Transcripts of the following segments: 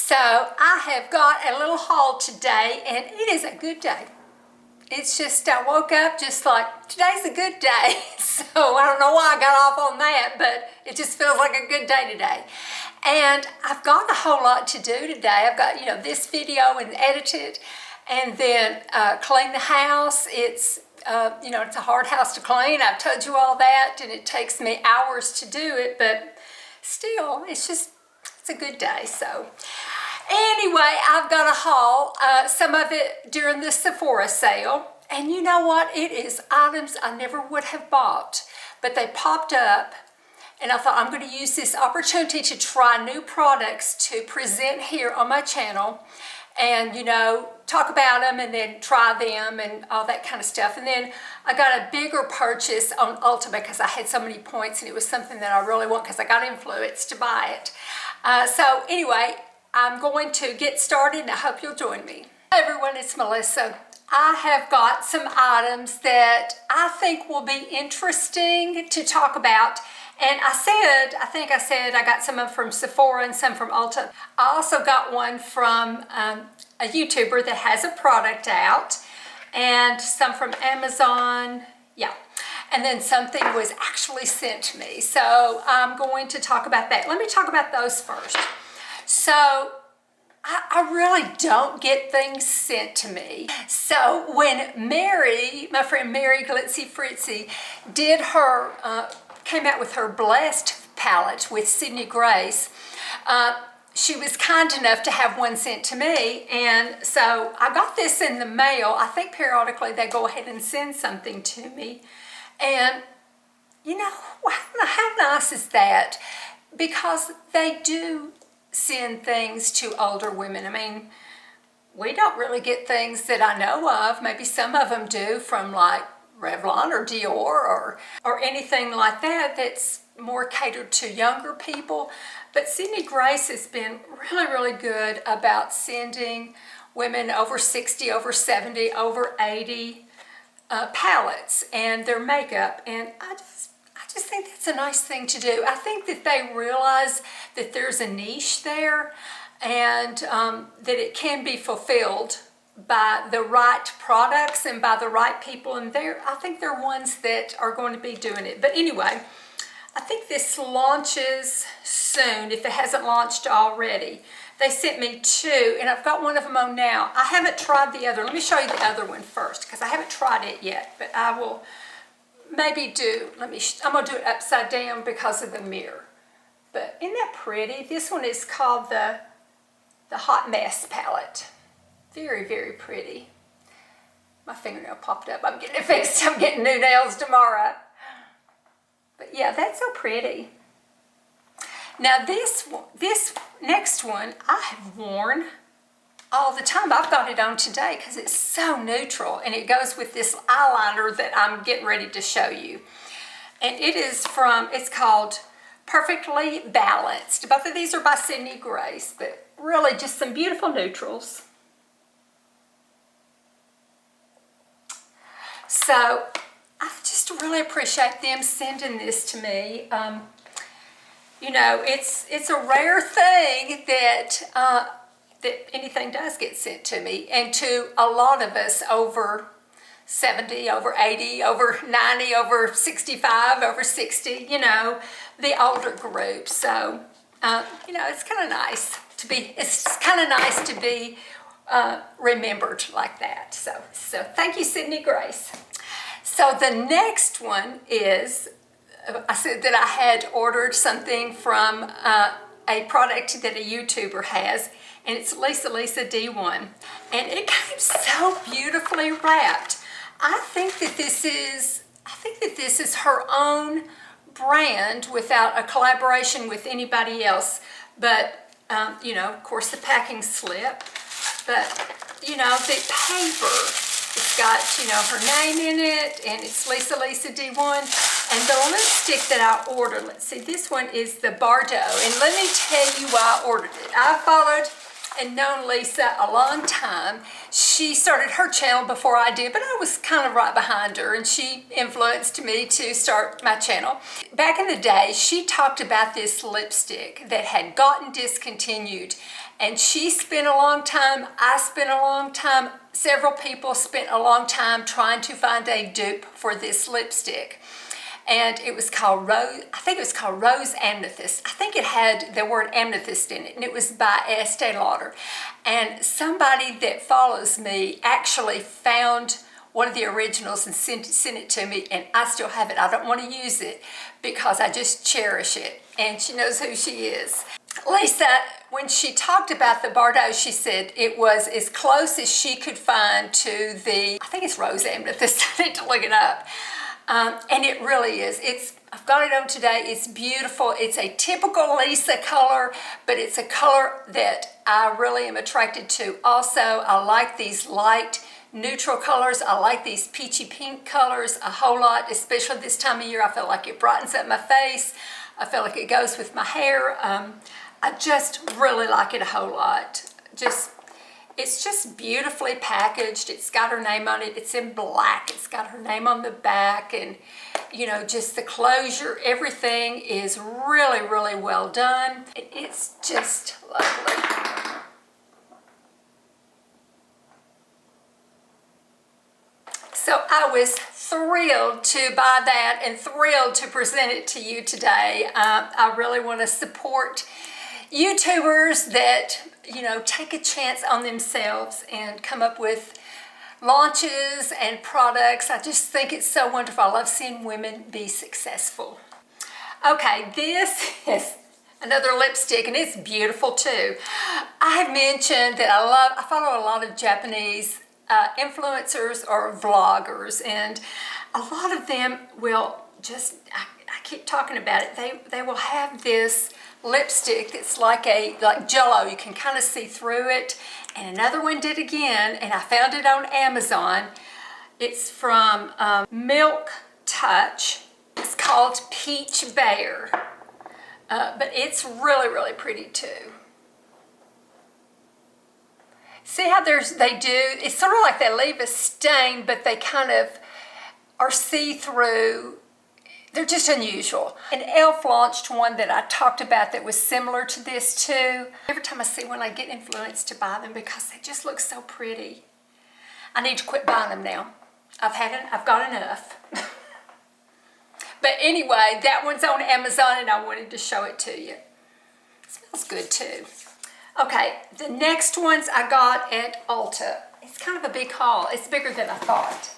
So I have got a little haul today, and it is a good day. It's just, I woke up just like, today's a good day. So I don't know why I got off on that, but it just feels like a good day today. And I've got a whole lot to do today. I've got, this video and edit it, and then clean the house. It's, it's a hard house to clean. I've told you all that, and it takes me hours to do it, but still, it's a good day. So anyway, I've got a haul, some of it during the Sephora sale. And you know what? It is items I never would have bought, but they popped up, and I thought I'm going to use this opportunity to try new products to present here on my channel and, talk about them and then try them and all that kind of stuff. And then I got a bigger purchase on Ulta because I had so many points, and it was something that I really want because I got influenced to buy it. So anyway, I'm going to get started, and I hope you'll join me. Hey everyone, it's Melissa. I have got some items that I think will be interesting to talk about. And I think I said I got some of them from Sephora and some from Ulta. I also got one from a YouTuber that has a product out, and some from Amazon, yeah. And then something was actually sent to me. So I'm going to talk about that. Let me talk about those first. So I really don't get things sent to me. So when Mary, my friend Mary Glitzy Fritzy, did her, came out with her Blessed palette with Sydney Grace, she was kind enough to have one sent to me. And so I got this in the mail. I think periodically they go ahead and send something to me. And how nice is that? Because they do send things to older women. I mean, we don't really get things that I know of. Maybe some of them do from like Revlon or Dior or anything like that that's more catered to younger people. But Sydney Grace has been really, really good about sending women over 60, over 70, over 80 palettes and their makeup. And I just think that's a nice thing to do. I think that they realize that there's a niche there, and that it can be fulfilled by the right products and by the right people. And I think they're ones that are going to be doing it. But anyway, I think this launches soon, if it hasn't launched already. They sent me two, and I've got one of them on now. I haven't tried the other. Let me show you the other one first, because I haven't tried it yet, but I will maybe do. I'm going to do it upside down because of the mirror. But isn't that pretty? This one is called the Hot Mess palette. Very, very pretty. My fingernail popped up. I'm getting it fixed. I'm getting new nails tomorrow. But yeah, that's so pretty. Now this next one I have worn all the time. I've got it on today because it's so neutral, and it goes with this eyeliner that I'm getting ready to show you. And it's called Perfectly Balanced. Both of these are by Sydney Grace, but really just some beautiful neutrals. So I just really appreciate them sending this to me. It's a rare thing that anything does get sent to me, and to a lot of us over 70, over 80, over 90, over 65, over 60, the older group. So, it's kind of nice to be, remembered like that. So thank you, Sydney Grace. So the next one is, I said that I had ordered something from a product that a YouTuber has, and it's Lisa D1, and it came so beautifully wrapped. I think that this is her own brand without a collaboration with anybody else. But of course, the packing slip. But the paper, it's got her name in it, and it's Lisa D1. And the lipstick that I ordered, let's see, this one is the Bardo. And let me tell you why I ordered it. I followed and known Lisa a long time. She started her channel before I did, but I was kind of right behind her, and she influenced me to start my channel. Back in the day, she talked about this lipstick that had gotten discontinued, And she spent a long time, I spent a long time, several people spent a long time trying to find a dupe for this lipstick. And it was called Rose, I think it was called Rose Amethyst. I think it had the word amethyst in it, and it was by Estee Lauder. And somebody that follows me actually found one of the originals and sent it to me, and I still have it. I don't want to use it because I just cherish it, and she knows who she is. Lisa, when she talked about the Bordeaux, she said it was as close as she could find to the, I think it's Rose Amethyst. I need to look it up. And it really is. I've got it on today. It's beautiful. It's a typical Lisa color, but it's a color that I really am attracted to. Also, I like these light neutral colors. I like these peachy pink colors a whole lot, especially this time of year. I feel like it brightens up my face. I feel like it goes with my hair. I just really like it a whole lot. It's just beautifully packaged. It's got her name on it. It's in black. It's got her name on the back, and you know, just the closure, everything is really, really well done. It's just lovely. So I was thrilled to buy that and thrilled to present it to you today. I really want to support YouTubers that, you know, take a chance on themselves and come up with launches and products. I just think it's so wonderful. I love seeing women be successful. Okay, this is another lipstick, and it's beautiful too. I have mentioned that I follow a lot of Japanese influencers or vloggers, and a lot of them will just, I keep talking about it, they will have this lipstick that's like Jell-O. You can kind of see through it. And another one did again, and I found it on Amazon. It's from Milk Touch. It's called Peach Bear, but it's really, really pretty too. See how it's sort of like they leave a stain, but they kind of are see-through. They're just unusual. And e.l.f. launched one that I talked about that was similar to this too. Every time I see one, I get influenced to buy them because they just look so pretty. I need to quit buying them now. I've got enough. But anyway, that one's on Amazon, and I wanted to show it to you. It smells good too. Okay, the next ones I got at Ulta. It's kind of a big haul. It's bigger than I thought.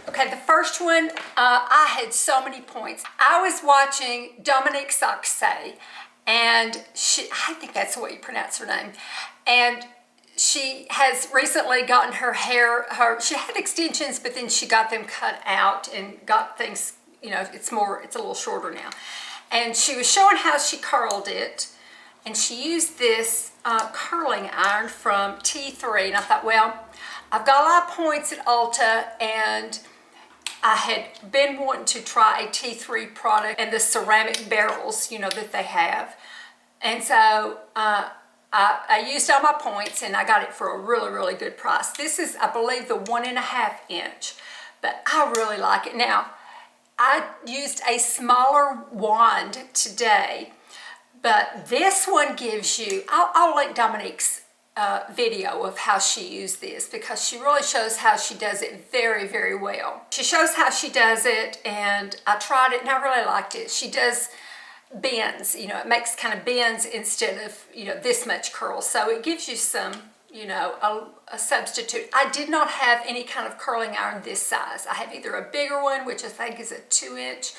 Okay, the first one, I had so many points. I was watching Dominique Saxay, and I think that's the way you pronounce her name, and she has recently gotten her hair, she had extensions, but then she got them cut out and got things, you know, it's a little shorter now. And she was showing how she curled it, and she used this curling iron from T3, and I thought, well, I've got a lot of points at Ulta, and I had been wanting to try a T3 product and the ceramic barrels, you know, that they have. And so I used all my points, and I got it for a really, really good price. This is, I believe, the 1.5 inch, but I really like it. Now, I used a smaller wand today, but this one gives you, I'll link Dominique's video of how she used this, because she really shows how she does it very, very well. She shows how she does it, and I tried it and I really liked it. She does bends, you know, it makes kind of bends instead of, you know, this much curl. So it gives you some, you know, a substitute. I did not have any kind of curling iron this size. I have either a bigger one, which I think is a 2 inch,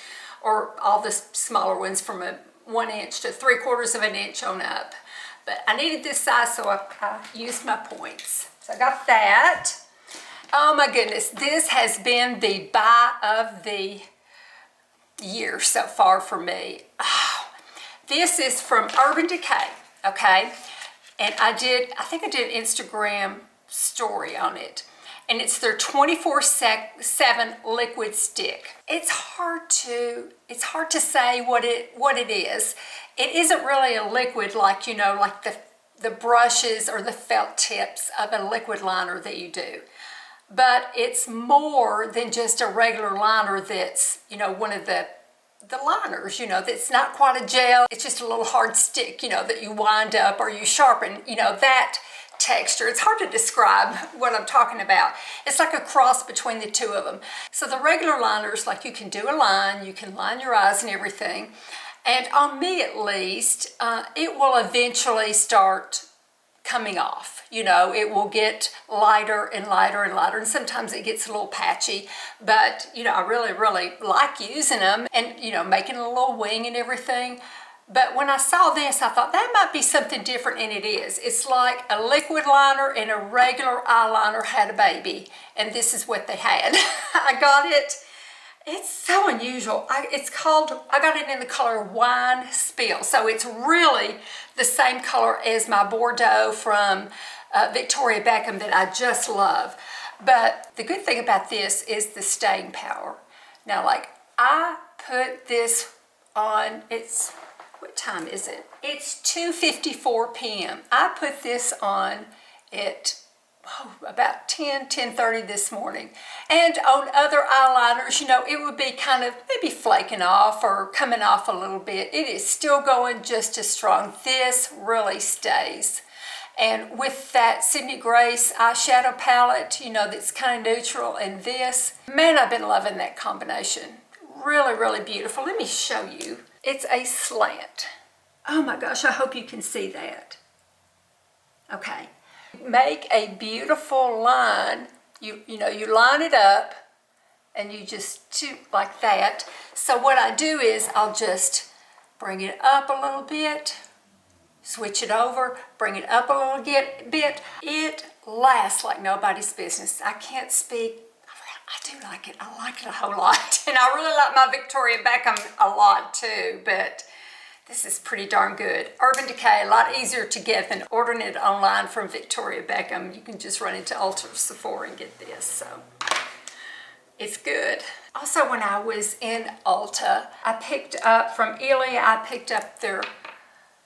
or all the smaller ones from a 1 inch to 3/4 of an inch on up. But I needed this size, so I used my points. So I got that. Oh my goodness, this has been the buy of the year so far for me. Oh, this is from Urban Decay, okay? And I think I did an Instagram story on it. And it's their 24/7 liquid stick. It's hard to say what it is. It isn't really a liquid like, you know, like the brushes or the felt tips of a liquid liner that you do. But it's more than just a regular liner that's, you know, one of the the liners, you know, that's not quite a gel. It's just a little hard stick, you know, that you wind up or you sharpen, you know, that texture. It's hard to describe what I'm talking about. It's like a cross between the two of them. So the regular liners, like you can do a line, you can line your eyes and everything. And on me at least, it will eventually start coming off. You know, it will get lighter and lighter and lighter, and sometimes it gets a little patchy, but you know, I really like using them and, you know, making a little wing and everything. But when I saw this, I thought that might be something different, and it is. It's like a liquid liner and a regular eyeliner had a baby, and this is what they had. I got it. It's so unusual. I got it in the color Wine Spill. So it's really the same color as my Bordeaux from Victoria Beckham that I just love. But the good thing about this is the staying power. Now, like, I put this on, what time is it? It's 2:54 p.m. I put this on at about 10:30 this morning. And on other eyeliners, you know, it would be kind of maybe flaking off or coming off a little bit. It is still going just as strong. This really stays. And with that Sydney Grace eyeshadow palette, you know, that's kind of neutral, and this, man, I've been loving that combination. Really beautiful. Let me show you. It's a slant. Oh my gosh, I hope you can see that. Okay. Make a beautiful line. You know, you line it up and you just do like that. So what I do is I'll just bring it up a little bit, switch it over, bring it up a little bit. It lasts like nobody's business. I can't speak. I do like it. I like it a whole lot. And I really like my Victoria Beckham a lot too, but this is pretty darn good. Urban Decay, a lot easier to get than ordering it online from Victoria Beckham. You can just run into Ulta or Sephora and get this, so it's good. Also, when I was in Ulta, I picked up from Ilia, I picked up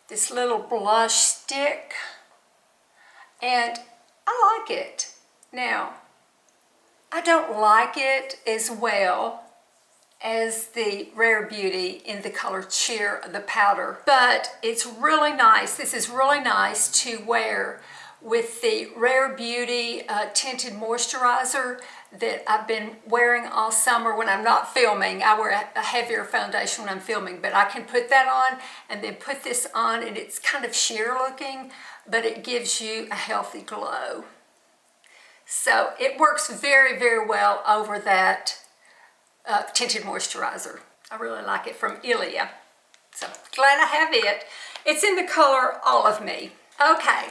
this little blush stick, and I like it. Now, I don't like it as well as the Rare Beauty in the color Cheer, the powder, but it's really nice. This is really nice to wear with the Rare Beauty tinted moisturizer that I've been wearing all summer when I'm not filming. I wear a heavier foundation when I'm filming, but I can put that on and then put this on, and it's kind of sheer looking, but it gives you a healthy glow. So it works very well over that tinted moisturizer. I really like it from Ilia. So glad I have it. It's in the color Olive Me. Okay,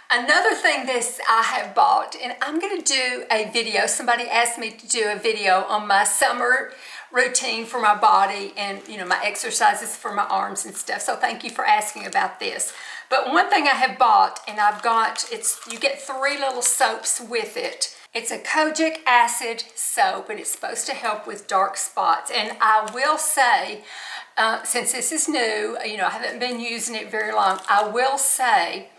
another thing that I have bought, and I'm going to do a video. Somebody asked me to do a video on my summer routine for my body and, you know, my exercises for my arms and stuff. So thank you for asking about this. But one thing I have bought, and I've got, you get 3 little soaps with it. It's a kojic acid soap, and it's supposed to help with dark spots. And I will say, since this is new, you know, I haven't been using it very long, I will say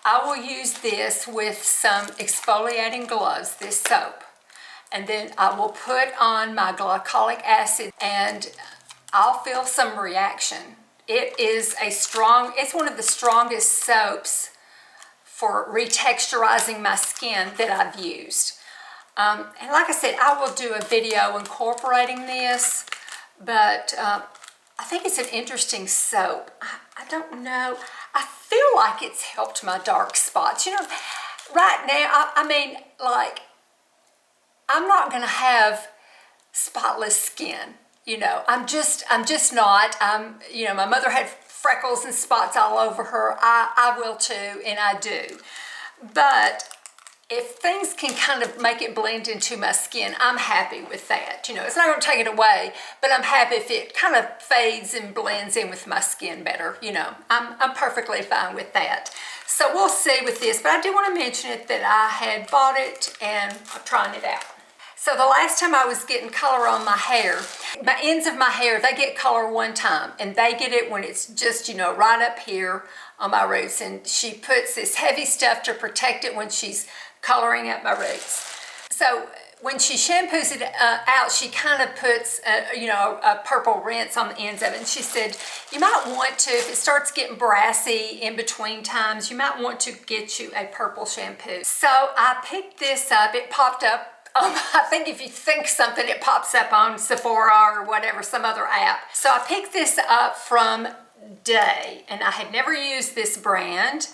I will use this with some exfoliating gloves, this soap. And then I will put on my glycolic acid, and I'll feel some reaction. It is it's one of the strongest soaps for retexturizing my skin that I've used. And like I said, I will do a video incorporating this, but I think it's an interesting soap. I don't know. I feel like it's helped my dark spots. You know, right now, I mean, like, I'm not going to have spotless skin. You know, I'm just not. You know, my mother had freckles and spots all over her. I will too, and I do. But if things can kind of make it blend into my skin, I'm happy with that. You know, it's not going to take it away, but I'm happy if it kind of fades and blends in with my skin better. You know, I'm perfectly fine with that. So we'll see with this, but I do want to mention it that I had bought it and I'm trying it out. So the last time I was getting color on my hair, my ends of my hair, they get color one time, and they get it when it's just, you know, right up here on my roots. And she puts this heavy stuff to protect it when she's coloring up my roots. So when she shampoos it out, she kind of puts, a purple rinse on the ends of it. And she said, you might want to, if it starts getting brassy in between times, you might want to get you a purple shampoo. So I picked this up. It popped up. I think if you think something, it pops up on Sephora or whatever, some other app. So I picked this up from Decay, and I had never used this brand.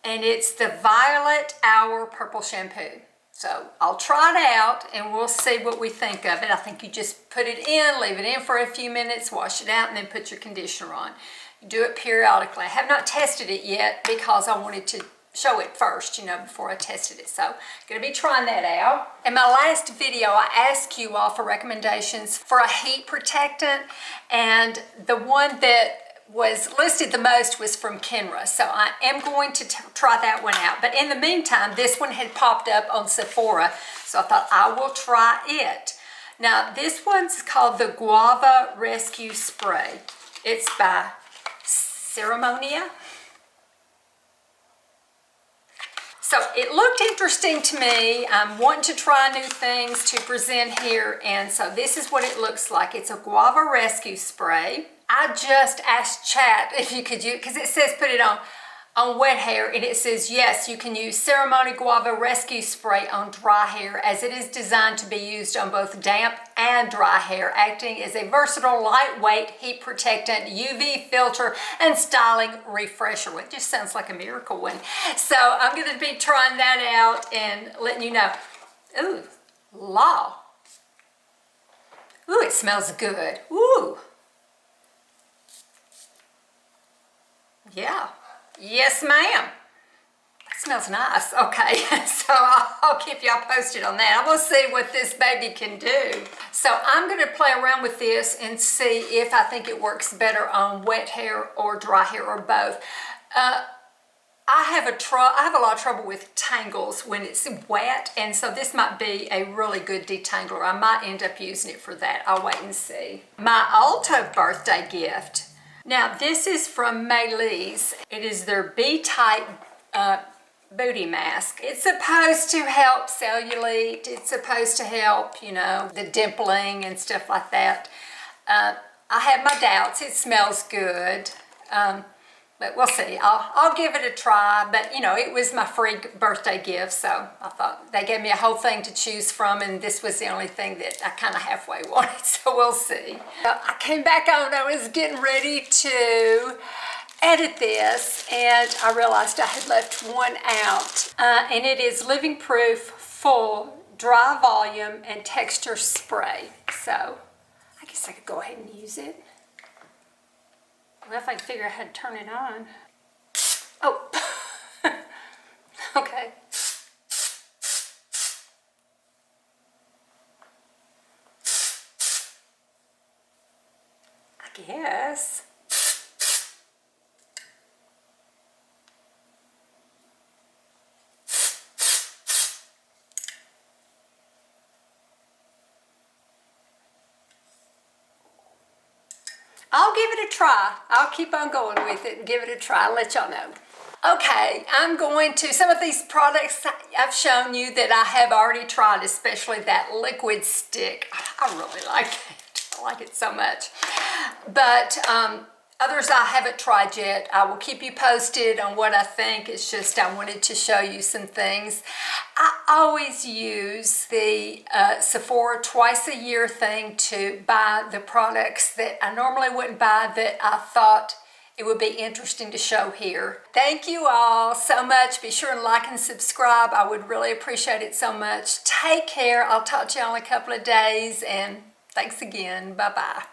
And it's the Violet Hour Purple Shampoo. So I'll try it out and we'll see what we think of it. I think you just put it in, leave it in for a few minutes, wash it out, and then put your conditioner on. You do it periodically. I have not tested it yet because I wanted to show it first, before I tested it. So I'm gonna be trying that out. In my last video, I asked you all for recommendations for a heat protectant, and the one that was listed the most was from Kenra. So I am going to try that one out. But in the meantime, this one had popped up on Sephora, so I thought I will try it. Now, this one's called the Guava Rescue Spray. It's by Ceremonia. So it looked interesting to me. I'm wanting to try new things to present here, and so this is what it looks like. It's a Guava Rescue Spray. I just asked chat if you could use, because it says put it on wet hair, and it says yes, you can use Ceremony Guava Rescue Spray on dry hair, as it is designed to be used on both damp and dry hair, acting as a versatile, lightweight heat protectant, UV filter, and styling refresher. Well, it just sounds like a miracle one. So I'm going to be trying that out and letting you know. Ooh, law. Ooh, it smells good. Ooh. Yeah. Yes, ma'am. That smells nice. Okay, so I'll keep y'all posted on that. I'm gonna see what this baby can do. So I'm gonna play around with this and see if I think it works better on wet hair or dry hair or both. I have a lot of trouble with tangles when it's wet, and so this might be a really good detangler. I might end up using it for that. I'll wait and see. My Ulta birthday gift. Now, this is from Maylis. It is their B-type booty mask. It's supposed to help cellulite. It's supposed to help, the dimpling and stuff like that. I have my doubts. It smells good. But we'll see. I'll give it a try. But, it was my free birthday gift, so I thought they gave me a whole thing to choose from, and this was the only thing that I kind of halfway wanted, so we'll see. I came back on. I was getting ready to edit this, and I realized I had left one out. And it is Living Proof Full Dry Volume and Texture Spray. So I guess I could go ahead and use it. Well, if I can figure out how to turn it on. Oh, okay. I guess. I'll give it a try. I'll keep on going with it and give it a try. I'll let y'all know. Okay, I'm going to, some of these products I've shown you that I have already tried, especially that liquid stick. I really like it. I like it so much. But others I haven't tried yet. I will keep you posted on what I think. It's just I wanted to show you some things. I always use the Sephora twice a year thing to buy the products that I normally wouldn't buy that I thought it would be interesting to show here. Thank you all so much. Be sure and like and subscribe. I would really appreciate it so much. Take care. I'll talk to you all in a couple of days, and thanks again. Bye-bye.